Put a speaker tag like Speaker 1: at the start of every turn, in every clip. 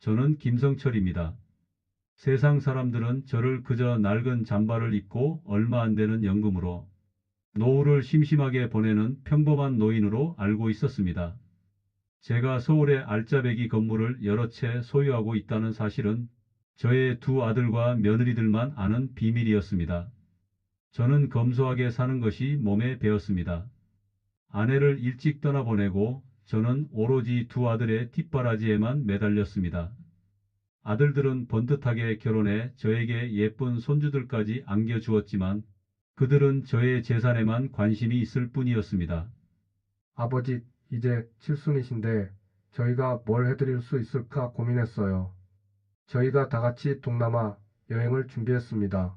Speaker 1: 저는 김성철입니다. 세상 사람들은 저를 그저 낡은 잠바를 입고 얼마 안 되는 연금으로 노후를 심심하게 보내는 평범한 노인으로 알고 있었습니다. 제가 서울의 알짜배기 건물을 여러 채 소유하고 있다는 사실은 저의 두 아들과 며느리들만 아는 비밀이었습니다. 저는 검소하게 사는 것이 몸에 배었습니다. 아내를 일찍 떠나보내고 저는 오로지 두 아들의 뒷바라지에만 매달렸습니다. 아들들은 번듯하게 결혼해 저에게 예쁜 손주들까지 안겨주었지만 그들은 저의 재산에만 관심이 있을 뿐이었습니다.
Speaker 2: 아버지, 이제 칠순이신데 저희가 뭘 해드릴 수 있을까 고민했어요. 저희가 다 같이 동남아 여행을 준비했습니다.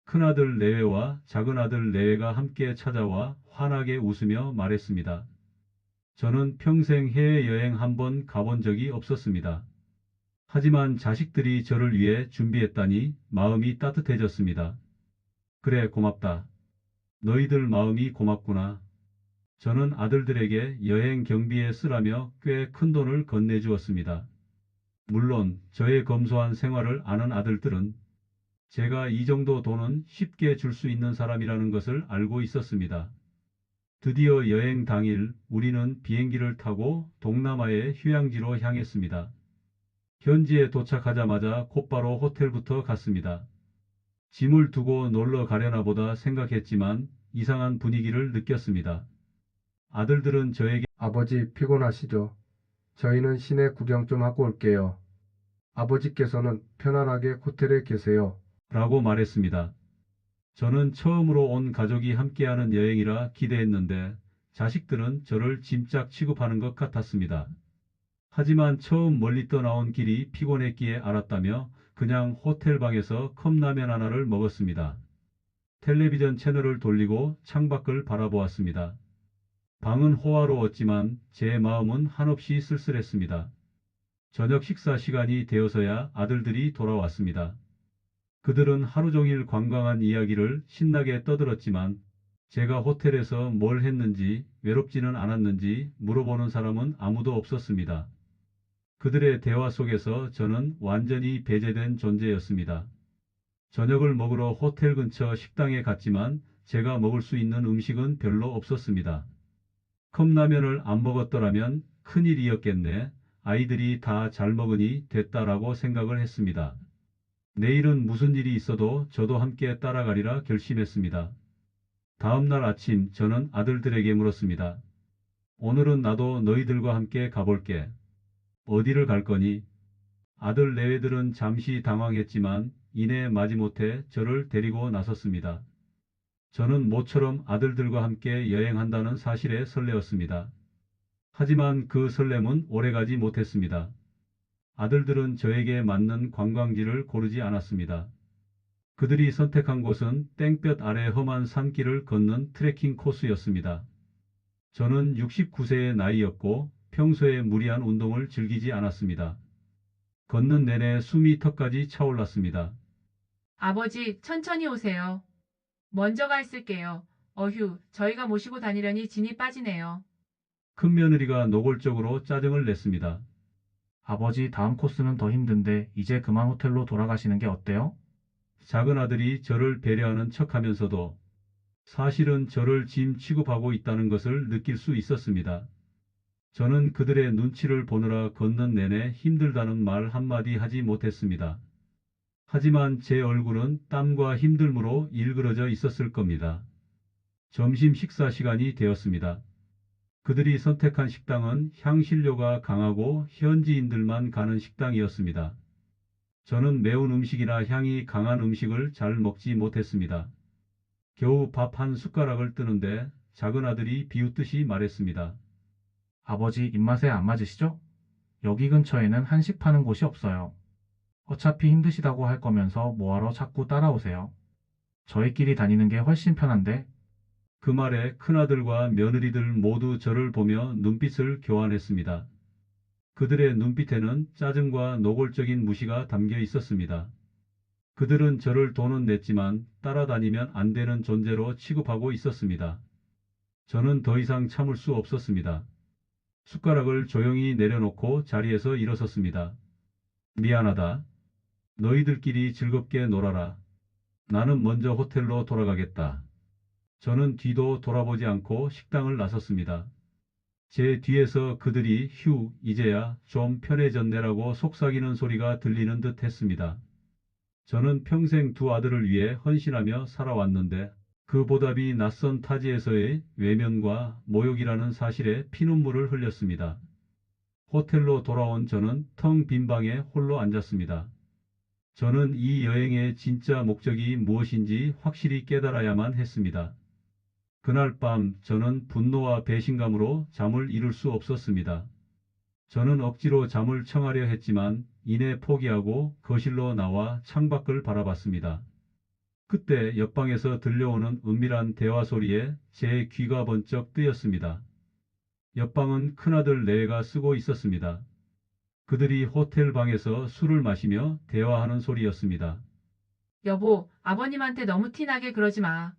Speaker 1: 큰아들 내외와 작은아들 내외가 함께 찾아와 환하게 웃으며 말했습니다. 저는 평생 해외여행 한 번 가본 적이 없었습니다. 하지만 자식들이 저를 위해 준비했다니 마음이 따뜻해졌습니다. 그래, 고맙다. 너희들 마음이 고맙구나. 저는 아들들에게 여행 경비에 쓰라며 꽤 큰 돈을 건네주었습니다. 물론 저의 검소한 생활을 아는 아들들은 제가 이 정도 돈은 쉽게 줄 수 있는 사람이라는 것을 알고 있었습니다. 드디어 여행 당일 우리는 비행기를 타고 동남아의 휴양지로 향했습니다. 현지에 도착하자마자 곧바로 호텔부터 갔습니다. 짐을 두고 놀러 가려나 보다 생각했지만 이상한 분위기를 느꼈습니다. 아들들은 저에게
Speaker 2: 아버지 피곤하시죠? 저희는 시내 구경 좀 하고 올게요. 아버지께서는 편안하게 호텔에 계세요.
Speaker 1: 라고 말했습니다. 저는 처음으로 온 가족이 함께하는 여행이라 기대했는데 자식들은 저를 짐짝 취급하는 것 같았습니다. 하지만 처음 멀리 떠나온 길이 피곤했기에 알았다며 그냥 호텔 방에서 컵라면 하나를 먹었습니다. 텔레비전 채널을 돌리고 창밖을 바라보았습니다. 방은 호화로웠지만 제 마음은 한없이 쓸쓸했습니다. 저녁 식사 시간이 되어서야 아들들이 돌아왔습니다. 그들은 하루 종일 관광한 이야기를 신나게 떠들었지만 제가 호텔에서 뭘 했는지 외롭지는 않았는지 물어보는 사람은 아무도 없었습니다. 그들의 대화 속에서 저는 완전히 배제된 존재였습니다. 저녁을 먹으러 호텔 근처 식당에 갔지만 제가 먹을 수 있는 음식은 별로 없었습니다. 컵라면을 안 먹었더라면 큰일이었겠네. 아이들이 다 잘 먹으니 됐다라고 생각을 했습니다. 내일은 무슨 일이 있어도 저도 함께 따라가리라 결심했습니다. 다음 날 아침 저는 아들들에게 물었습니다. 오늘은 나도 너희들과 함께 가볼게. 어디를 갈 거니? 아들 내외들은 잠시 당황했지만 이내 마지못해 저를 데리고 나섰습니다. 저는 모처럼 아들들과 함께 여행한다는 사실에 설레었습니다. 하지만 그 설렘은 오래가지 못했습니다. 아들들은 저에게 맞는 관광지를 고르지 않았습니다. 그들이 선택한 곳은 땡볕 아래 험한 산길을 걷는 트레킹 코스였습니다. 저는 69세의 나이였고 평소에 무리한 운동을 즐기지 않았습니다. 걷는 내내 숨이 턱까지 차올랐습니다.
Speaker 3: 아버지, 천천히 오세요. 먼저 가 있을게요. 어휴, 저희가 모시고 다니려니 진이 빠지네요.
Speaker 1: 큰며느리가 노골적으로 짜증을 냈습니다.
Speaker 4: 아버지, 다음 코스는 더 힘든데 이제 그만 호텔로 돌아가시는 게 어때요?
Speaker 1: 작은아들이 저를 배려하는 척하면서도 사실은 저를 짐 취급하고 있다는 것을 느낄 수 있었습니다. 저는 그들의 눈치를 보느라 걷는 내내 힘들다는 말 한마디 하지 못했습니다. 하지만 제 얼굴은 땀과 힘듦으로 일그러져 있었을 겁니다. 점심 식사 시간이 되었습니다. 그들이 선택한 식당은 향신료가 강하고 현지인들만 가는 식당이었습니다. 저는 매운 음식이나 향이 강한 음식을 잘 먹지 못했습니다. 겨우 밥 한 숟가락을 뜨는데 작은아들이 비웃듯이 말했습니다.
Speaker 4: 아버지, 입맛에 안 맞으시죠? 여기 근처에는 한식 파는 곳이 없어요. 어차피 힘드시다고 할 거면서 뭐하러 자꾸 따라오세요. 저희끼리 다니는 게 훨씬 편한데.
Speaker 1: 그 말에 큰아들과 며느리들 모두 저를 보며 눈빛을 교환했습니다. 그들의 눈빛에는 짜증과 노골적인 무시가 담겨 있었습니다. 그들은 저를 돈은 냈지만 따라다니면 안 되는 존재로 취급하고 있었습니다. 저는 더 이상 참을 수 없었습니다. 숟가락을 조용히 내려놓고 자리에서 일어섰습니다. 미안하다. 너희들끼리 즐겁게 놀아라. 나는 먼저 호텔로 돌아가겠다. 저는 뒤도 돌아보지 않고 식당을 나섰습니다. 제 뒤에서 그들이 휴, 이제야 좀 편해졌네라고 속삭이는 소리가 들리는 듯 했습니다. 저는 평생 두 아들을 위해 헌신하며 살아왔는데 그 보답이 낯선 타지에서의 외면과 모욕이라는 사실에 피눈물을 흘렸습니다. 호텔로 돌아온 저는 텅 빈 방에 홀로 앉았습니다. 저는 이 여행의 진짜 목적이 무엇인지 확실히 깨달아야만 했습니다. 그날 밤 저는 분노와 배신감으로 잠을 이룰 수 없었습니다. 저는 억지로 잠을 청하려 했지만 이내 포기하고 거실로 나와 창밖을 바라봤습니다. 그때 옆방에서 들려오는 은밀한 대화 소리에 제 귀가 번쩍 뜨였습니다. 옆방은 큰아들 레가 쓰고 있었습니다. 그들이 호텔 방에서 술을 마시며 대화하는 소리였습니다.
Speaker 3: 여보, 아버님한테 너무 티나게 그러지 마.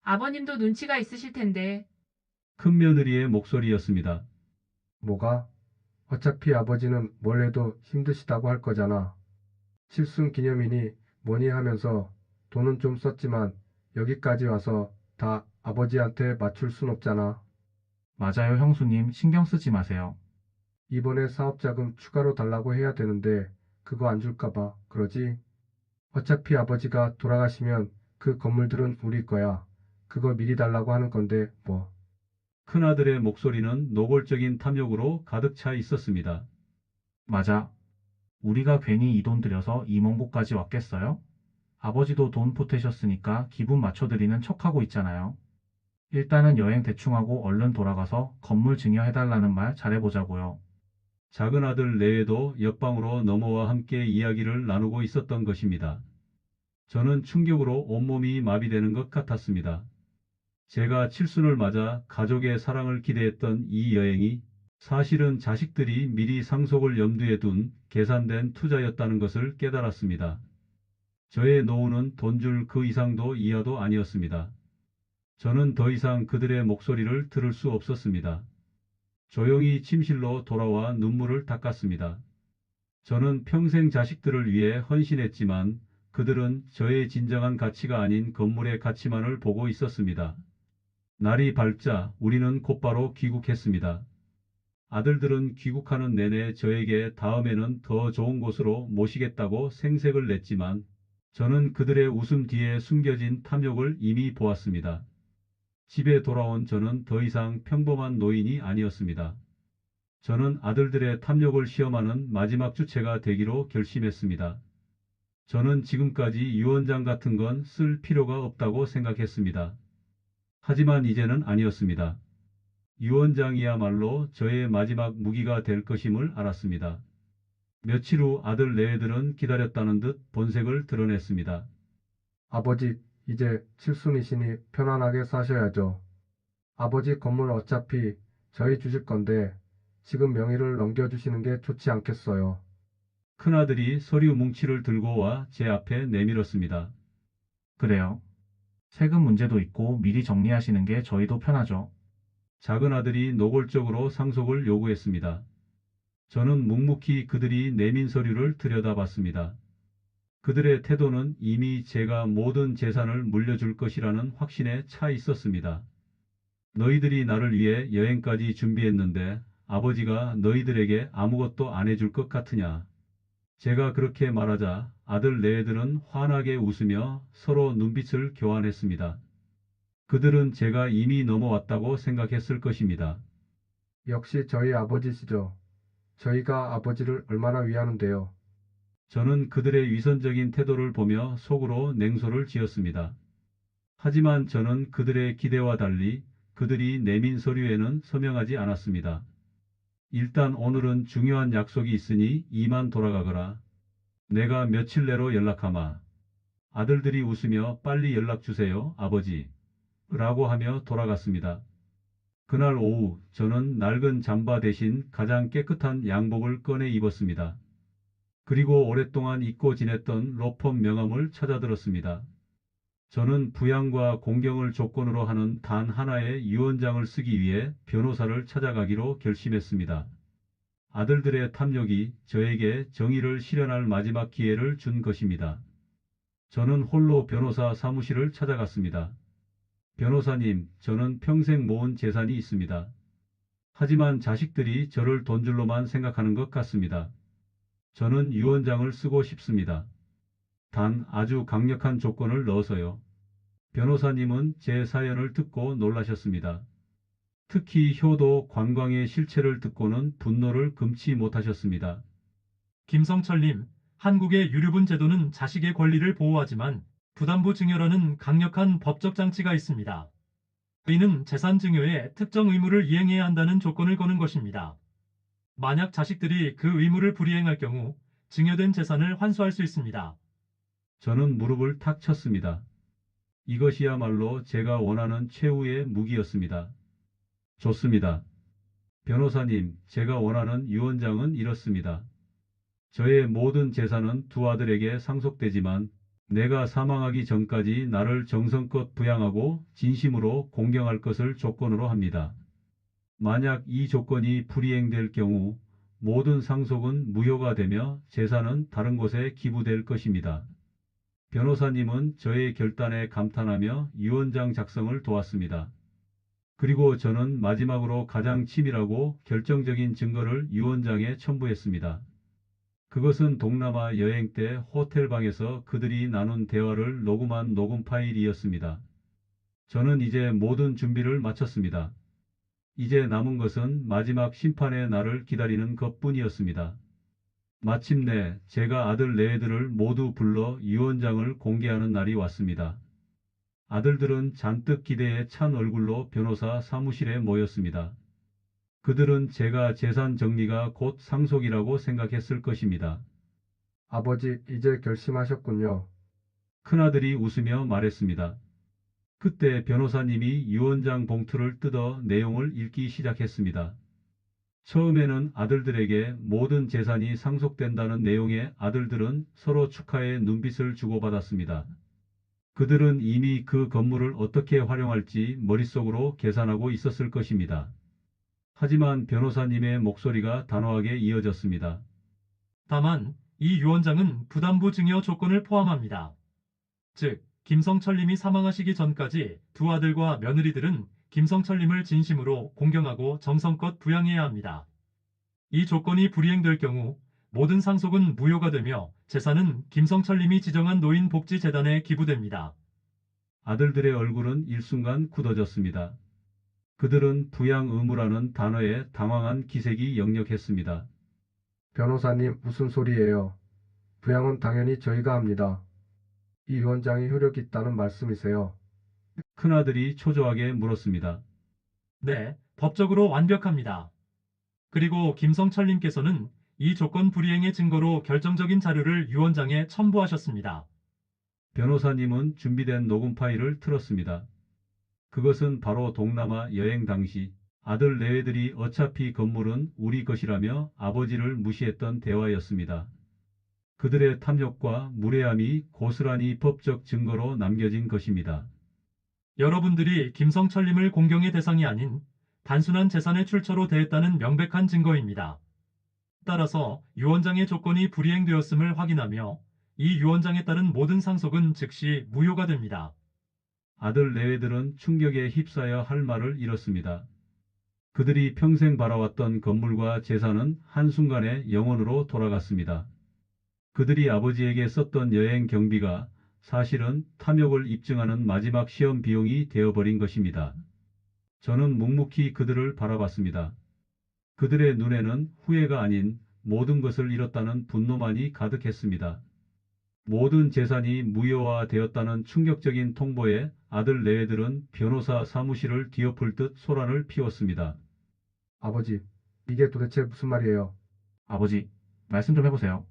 Speaker 3: 아버님도 눈치가 있으실 텐데.
Speaker 1: 큰며느리의 목소리였습니다.
Speaker 2: 뭐가? 어차피 아버지는 뭘 해도 힘드시다고 할 거잖아. 칠순 기념이니 뭐니 하면서 돈은 좀 썼지만 여기까지 와서 다 아버지한테 맞출 순 없잖아.
Speaker 4: 맞아요, 형수님. 신경 쓰지 마세요.
Speaker 2: 이번에 사업자금 추가로 달라고 해야 되는데 그거 안 줄까 봐 그러지? 어차피 아버지가 돌아가시면 그 건물들은 우리 거야. 그거 미리 달라고 하는 건데 뭐.
Speaker 1: 큰아들의 목소리는 노골적인 탐욕으로 가득 차 있었습니다.
Speaker 4: 맞아. 우리가 괜히 이 돈 들여서 이 먼 곳까지 왔겠어요? 아버지도 돈 보태셨으니까 기분 맞춰드리는 척하고 있잖아요. 일단은 여행 대충하고 얼른 돌아가서 건물 증여해달라는 말 잘해보자고요.
Speaker 1: 작은 아들 레에도 옆방으로 넘어와 함께 이야기를 나누고 있었던 것입니다. 저는 충격으로 온몸이 마비되는 것 같았습니다. 제가 칠순을 맞아 가족의 사랑을 기대했던 이 여행이 사실은 자식들이 미리 상속을 염두에 둔 계산된 투자였다는 것을 깨달았습니다. 저의 노후는 돈 줄 그 이상도 이하도 아니었습니다. 저는 더 이상 그들의 목소리를 들을 수 없었습니다. 조용히 침실로 돌아와 눈물을 닦았습니다. 저는 평생 자식들을 위해 헌신했지만 그들은 저의 진정한 가치가 아닌 건물의 가치만을 보고 있었습니다. 날이 밝자 우리는 곧바로 귀국했습니다. 아들들은 귀국하는 내내 저에게 다음에는 더 좋은 곳으로 모시겠다고 생색을 냈지만 저는 그들의 웃음 뒤에 숨겨진 탐욕을 이미 보았습니다. 집에 돌아온 저는 더 이상 평범한 노인이 아니었습니다. 저는 아들들의 탐욕을 시험하는 마지막 주체가 되기로 결심했습니다. 저는 지금까지 유언장 같은 건 쓸 필요가 없다고 생각했습니다. 하지만 이제는 아니었습니다. 유언장이야말로 저의 마지막 무기가 될 것임을 알았습니다. 며칠 후 아들 네들은 기다렸다는 듯 본색을 드러냈습니다.
Speaker 2: 아버지, 이제 칠순이시니 편안하게 사셔야죠. 아버지 건물 어차피 저희 주실 건데 지금 명의를 넘겨주시는 게 좋지 않겠어요.
Speaker 1: 큰아들이 서류 뭉치를 들고 와 제 앞에 내밀었습니다.
Speaker 4: 그래요. 세금 문제도 있고 미리 정리하시는 게 저희도 편하죠.
Speaker 1: 작은 아들이 노골적으로 상속을 요구했습니다. 저는 묵묵히 그들이 내민 서류를 들여다봤습니다. 그들의 태도는 이미 제가 모든 재산을 물려줄 것이라는 확신에 차 있었습니다. 너희들이 나를 위해 여행까지 준비했는데 아버지가 너희들에게 아무것도 안 해줄 것 같으냐. 제가 그렇게 말하자 아들 네들은 환하게 웃으며 서로 눈빛을 교환했습니다. 그들은 제가 이미 넘어왔다고 생각했을 것입니다.
Speaker 2: 역시 저희 아버지시죠. 저희가 아버지를 얼마나 위하는데요.
Speaker 1: 저는 그들의 위선적인 태도를 보며 속으로 냉소를 지었습니다. 하지만 저는 그들의 기대와 달리 그들이 내민 서류에는 서명하지 않았습니다. 일단 오늘은 중요한 약속이 있으니 이만 돌아가거라. 내가 며칠 내로 연락하마. 아들들이 웃으며 빨리 연락 주세요, 아버지. 라고 하며 돌아갔습니다. 그날 오후 저는 낡은 잠바 대신 가장 깨끗한 양복을 꺼내 입었습니다. 그리고 오랫동안 잊고 지냈던 로펌 명함을 찾아들었습니다. 저는 부양과 공경을 조건으로 하는 단 하나의 유언장을 쓰기 위해 변호사를 찾아가기로 결심했습니다. 아들들의 탐욕이 저에게 정의를 실현할 마지막 기회를 준 것입니다. 저는 홀로 변호사 사무실을 찾아갔습니다. 변호사님, 저는 평생 모은 재산이 있습니다. 하지만 자식들이 저를 돈줄로만 생각하는 것 같습니다. 저는 유언장을 쓰고 싶습니다. 단 아주 강력한 조건을 넣어서요. 변호사님은 제 사연을 듣고 놀라셨습니다. 특히 효도 관광의 실체를 듣고는 분노를 금치 못하셨습니다.
Speaker 5: 김성철님, 한국의 유류분 제도는 자식의 권리를 보호하지만 부담부 증여라는 강력한 법적 장치가 있습니다. 이는 재산 증여에 특정 의무를 이행해야 한다는 조건을 거는 것입니다. 만약 자식들이 그 의무를 불이행할 경우 증여된 재산을 환수할 수 있습니다.
Speaker 1: 저는 무릎을 탁 쳤습니다. 이것이야말로 제가 원하는 최후의 무기였습니다. 좋습니다. 변호사님, 제가 원하는 유언장은 이렇습니다. 저의 모든 재산은 두 아들에게 상속되지만 내가 사망하기 전까지 나를 정성껏 부양하고 진심으로 공경할 것을 조건으로 합니다. 만약 이 조건이 불이행될 경우 모든 상속은 무효가 되며 재산은 다른 곳에 기부될 것입니다. 변호사님은 저의 결단에 감탄하며 유언장 작성을 도왔습니다. 그리고 저는 마지막으로 가장 치밀하고 결정적인 증거를 유언장에 첨부했습니다. 그것은 동남아 여행 때 호텔방에서 그들이 나눈 대화를 녹음한 녹음 파일이었습니다. 저는 이제 모든 준비를 마쳤습니다. 이제 남은 것은 마지막 심판의 날을 기다리는 것뿐이었습니다. 마침내 제가 아들 네들을 모두 불러 유언장을 공개하는 날이 왔습니다. 아들들은 잔뜩 기대에 찬 얼굴로 변호사 사무실에 모였습니다. 그들은 제가 재산 정리가 곧 상속이라고 생각했을 것입니다.
Speaker 2: 아버지, 이제 결심하셨군요.
Speaker 1: 큰아들이 웃으며 말했습니다. 그때 변호사님이 유언장 봉투를 뜯어 내용을 읽기 시작했습니다. 처음에는 아들들에게 모든 재산이 상속된다는 내용의 아들들은 서로 축하의 눈빛을 주고받았습니다. 그들은 이미 그 건물을 어떻게 활용할지 머릿속으로 계산하고 있었을 것입니다. 하지만 변호사님의 목소리가 단호하게 이어졌습니다.
Speaker 5: 다만 이 유언장은 부담부 증여 조건을 포함합니다. 즉, 김성철님이 사망하시기 전까지 두 아들과 며느리들은 김성철님을 진심으로 공경하고 정성껏 부양해야 합니다. 이 조건이 불이행될 경우 모든 상속은 무효가 되며 재산은 김성철님이 지정한 노인복지재단에 기부됩니다.
Speaker 1: 아들들의 얼굴은 일순간 굳어졌습니다. 그들은 부양 의무라는 단어에 당황한 기색이 역력했습니다.
Speaker 2: 변호사님, 무슨 소리예요? 부양은 당연히 저희가 합니다. 이 유언장이 효력이 있다는 말씀이세요?
Speaker 1: 큰아들이 초조하게 물었습니다.
Speaker 5: 네, 법적으로 완벽합니다. 그리고 김성철님께서는 이 조건 불이행의 증거로 결정적인 자료를 유언장에 첨부하셨습니다.
Speaker 1: 변호사님은 준비된 녹음 파일을 틀었습니다. 그것은 바로 동남아 여행 당시 아들 내외들이 어차피 건물은 우리 것이라며 아버지를 무시했던 대화였습니다. 그들의 탐욕과 무례함이 고스란히 법적 증거로 남겨진 것입니다.
Speaker 5: 여러분들이 김성철님을 공경의 대상이 아닌 단순한 재산의 출처로 대했다는 명백한 증거입니다. 따라서 유언장의 조건이 불이행되었음을 확인하며 이 유언장에 따른 모든 상속은 즉시 무효가 됩니다.
Speaker 1: 아들 내외들은 충격에 휩싸여 할 말을 잃었습니다. 그들이 평생 바라왔던 건물과 재산은 한순간에 영원으로 돌아갔습니다. 그들이 아버지에게 썼던 여행 경비가 사실은 탐욕을 입증하는 마지막 시험 비용이 되어버린 것입니다. 저는 묵묵히 그들을 바라봤습니다. 그들의 눈에는 후회가 아닌 모든 것을 잃었다는 분노만이 가득했습니다. 모든 재산이 무효화되었다는 충격적인 통보에 아들 내외들은 변호사 사무실을 뒤엎을 듯 소란을 피웠습니다.
Speaker 2: 아버지, 이게 도대체 무슨 말이에요?
Speaker 4: 아버지, 말씀 좀 해보세요.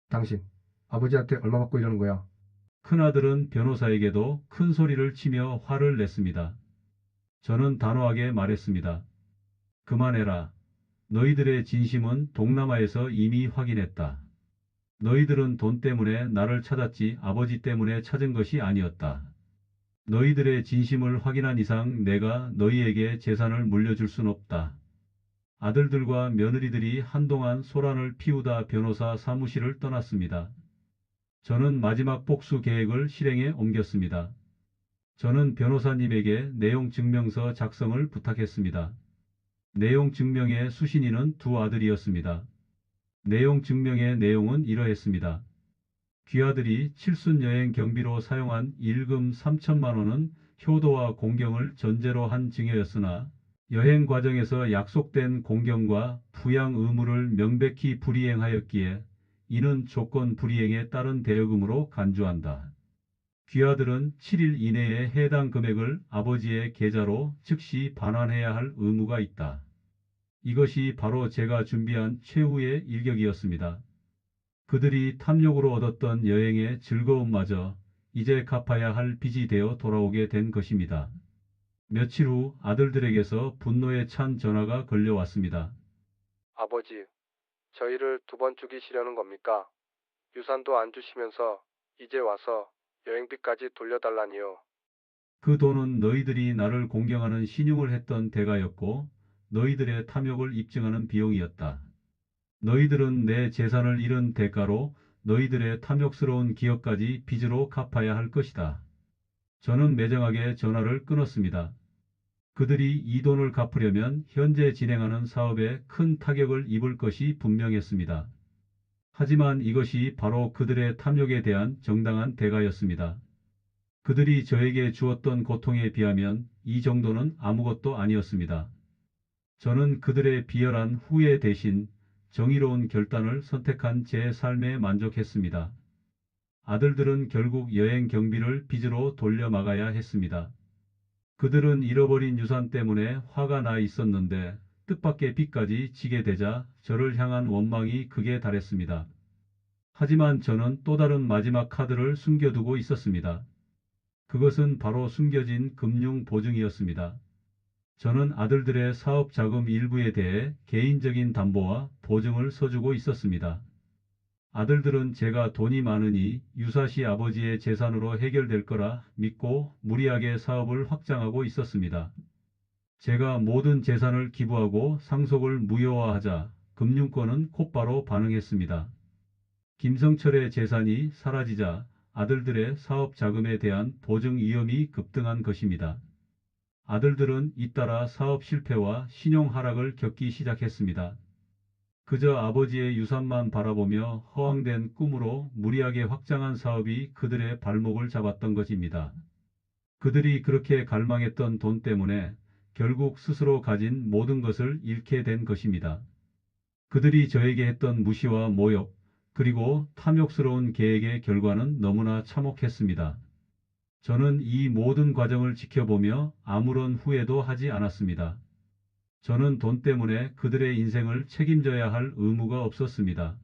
Speaker 2: 당신, 아버지한테 얼마 받고 이러는 거야?
Speaker 1: 큰아들은 변호사에게도 큰 소리를 치며 화를 냈습니다. 저는 단호하게 말했습니다. 그만해라. 너희들의 진심은 동남아에서 이미 확인했다. 너희들은 돈 때문에 나를 찾았지 아버지 때문에 찾은 것이 아니었다. 너희들의 진심을 확인한 이상 내가 너희에게 재산을 물려줄 순 없다. 아들들과 며느리들이 한동안 소란을 피우다 변호사 사무실을 떠났습니다. 저는 마지막 복수 계획을 실행에 옮겼습니다. 저는 변호사님에게 내용 증명서 작성을 부탁했습니다. 내용 증명의 수신인은 두 아들이었습니다. 내용 증명의 내용은 이러했습니다. 귀아들이 칠순 여행 경비로 사용한 일금 3천만 원은 효도와 공경을 전제로 한 증여였으나 여행 과정에서 약속된 공경과 부양 의무를 명백히 불이행하였기에 이는 조건 불이행에 따른 대여금으로 간주한다. 귀아들은 7일 이내에 해당 금액을 아버지의 계좌로 즉시 반환해야 할 의무가 있다. 이것이 바로 제가 준비한 최후의 일격이었습니다. 그들이 탐욕으로 얻었던 여행의 즐거움마저 이제 갚아야 할 빚이 되어 돌아오게 된 것입니다. 며칠 후 아들들에게서 분노에 찬 전화가 걸려왔습니다.
Speaker 2: 아버지, 저희를 2번 죽이시려는 겁니까? 유산도 안 주시면서 이제 와서 여행비까지 돌려달라니요.
Speaker 1: 그 돈은 너희들이 나를 공경하는 신용을 했던 대가였고 너희들의 탐욕을 입증하는 비용이었다. 너희들은 내 재산을 잃은 대가로 너희들의 탐욕스러운 기억까지 빚으로 갚아야 할 것이다. 저는 매정하게 전화를 끊었습니다. 그들이 이 돈을 갚으려면 현재 진행하는 사업에 큰 타격을 입을 것이 분명했습니다. 하지만 이것이 바로 그들의 탐욕에 대한 정당한 대가였습니다. 그들이 저에게 주었던 고통에 비하면 이 정도는 아무것도 아니었습니다. 저는 그들의 비열한 후회 대신 정의로운 결단을 선택한 제 삶에 만족했습니다. 아들들은 결국 여행 경비를 빚으로 돌려막아야 했습니다. 그들은 잃어버린 유산 때문에 화가 나 있었는데 뜻밖의 빚까지 지게 되자 저를 향한 원망이 극에 달했습니다. 하지만 저는 또 다른 마지막 카드를 숨겨두고 있었습니다. 그것은 바로 숨겨진 금융 보증이었습니다. 저는 아들들의 사업 자금 일부에 대해 개인적인 담보와 보증을 서주고 있었습니다. 아들들은 제가 돈이 많으니 유사시 아버지의 재산으로 해결될 거라 믿고 무리하게 사업을 확장하고 있었습니다. 제가 모든 재산을 기부하고 상속을 무효화하자 금융권은 곧바로 반응했습니다. 김성철의 재산이 사라지자 아들들의 사업 자금에 대한 보증 위험이 급등한 것입니다. 아들들은 잇따라 사업 실패와 신용 하락을 겪기 시작했습니다. 그저 아버지의 유산만 바라보며 허황된 꿈으로 무리하게 확장한 사업이 그들의 발목을 잡았던 것입니다. 그들이 그렇게 갈망했던 돈 때문에 결국 스스로 가진 모든 것을 잃게 된 것입니다. 그들이 저에게 했던 무시와 모욕, 그리고 탐욕스러운 계획의 결과는 너무나 참혹했습니다. 저는 이 모든 과정을 지켜보며 아무런 후회도 하지 않았습니다. 저는 돈 때문에 그들의 인생을 책임져야 할 의무가 없었습니다.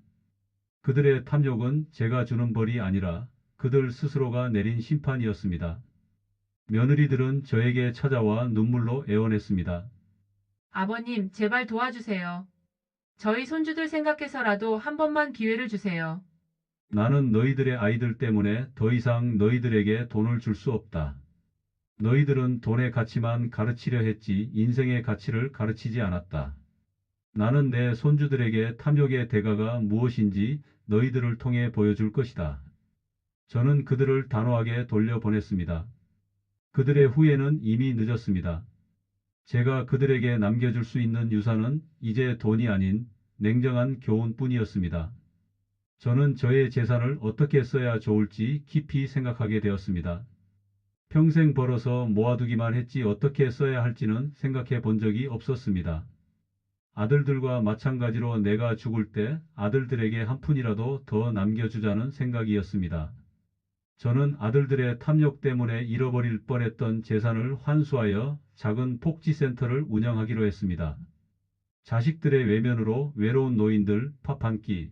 Speaker 1: 그들의 탐욕은 제가 주는 벌이 아니라 그들 스스로가 내린 심판이었습니다. 며느리들은 저에게 찾아와 눈물로 애원했습니다.
Speaker 3: 아버님, 제발 도와주세요. 저희 손주들 생각해서라도 한 번만 기회를 주세요.
Speaker 1: 나는 너희들의 아이들 때문에 더 이상 너희들에게 돈을 줄 수 없다. 너희들은 돈의 가치만 가르치려 했지 인생의 가치를 가르치지 않았다. 나는 내 손주들에게 탐욕의 대가가 무엇인지 너희들을 통해 보여줄 것이다. 저는 그들을 단호하게 돌려보냈습니다. 그들의 후회는 이미 늦었습니다. 제가 그들에게 남겨줄 수 있는 유산은 이제 돈이 아닌 냉정한 교훈뿐이었습니다. 저는 저의 재산을 어떻게 써야 좋을지 깊이 생각하게 되었습니다. 평생 벌어서 모아두기만 했지 어떻게 써야 할지는 생각해 본 적이 없었습니다. 아들들과 마찬가지로 내가 죽을 때 아들들에게 한 푼이라도 더 남겨주자는 생각이었습니다. 저는 아들들의 탐욕 때문에 잃어버릴 뻔했던 재산을 환수하여 작은 복지센터를 운영하기로 했습니다. 자식들의 외면으로 외로운 노인들 밥 한 끼,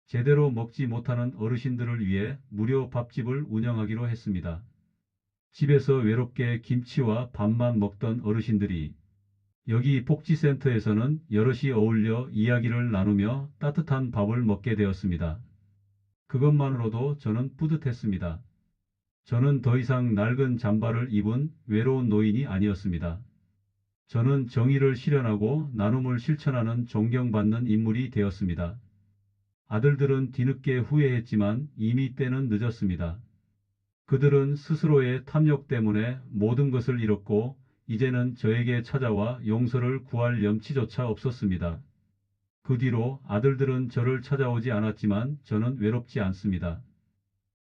Speaker 1: 제대로 먹지 못하는 어르신들을 위해 무료 밥집을 운영하기로 했습니다. 집에서 외롭게 김치와 밥만 먹던 어르신들이 여기 복지센터에서는 여럿이 어울려 이야기를 나누며 따뜻한 밥을 먹게 되었습니다. 그것만으로도 저는 뿌듯했습니다. 저는 더 이상 낡은 잠바를 입은 외로운 노인이 아니었습니다. 저는 정의를 실현하고 나눔을 실천하는 존경받는 인물이 되었습니다. 아들들은 뒤늦게 후회했지만 이미 때는 늦었습니다. 그들은 스스로의 탐욕 때문에 모든 것을 잃었고 이제는 저에게 찾아와 용서를 구할 염치조차 없었습니다. 그 뒤로 아들들은 저를 찾아오지 않았지만 저는 외롭지 않습니다.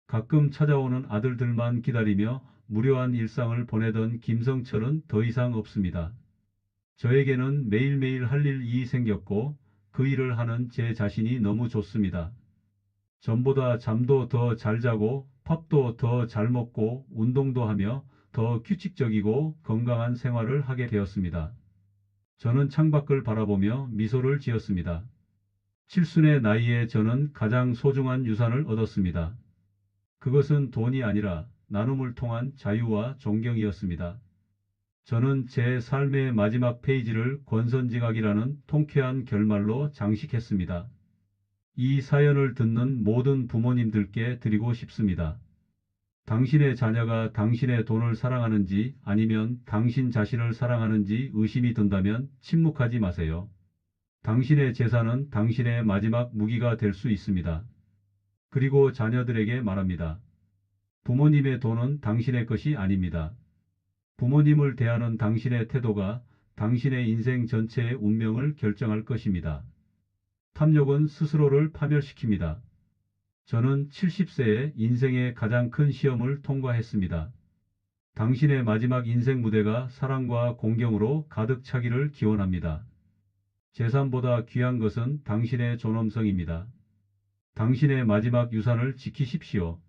Speaker 1: 가끔 찾아오는 아들들만 기다리며 무료한 일상을 보내던 김성철은 더 이상 없습니다. 저에게는 매일매일 할 일이 생겼고 그 일을 하는 제 자신이 너무 좋습니다. 전보다 잠도 더 잘 자고 밥도 더 잘 먹고 운동도 하며 더 규칙적이고 건강한 생활을 하게 되었습니다. 저는 창밖을 바라보며 미소를 지었습니다. 칠순의 나이에 저는 가장 소중한 유산을 얻었습니다. 그것은 돈이 아니라 나눔을 통한 자유와 존경이었습니다. 저는 제 삶의 마지막 페이지를 권선징악이라는 통쾌한 결말로 장식했습니다. 이 사연을 듣는 모든 부모님들께 드리고 싶습니다. 당신의 자녀가 당신의 돈을 사랑하는지 아니면 당신 자신을 사랑하는지 의심이 든다면 침묵하지 마세요. 당신의 재산은 당신의 마지막 무기가 될 수 있습니다. 그리고 자녀들에게 말합니다. 부모님의 돈은 당신의 것이 아닙니다. 부모님을 대하는 당신의 태도가 당신의 인생 전체의 운명을 결정할 것입니다. 탐욕은 스스로를 파멸시킵니다. 저는 70세에 인생의 가장 큰 시험을 통과했습니다. 당신의 마지막 인생 무대가 사랑과 공경으로 가득 차기를 기원합니다. 재산보다 귀한 것은 당신의 존엄성입니다. 당신의 마지막 유산을 지키십시오.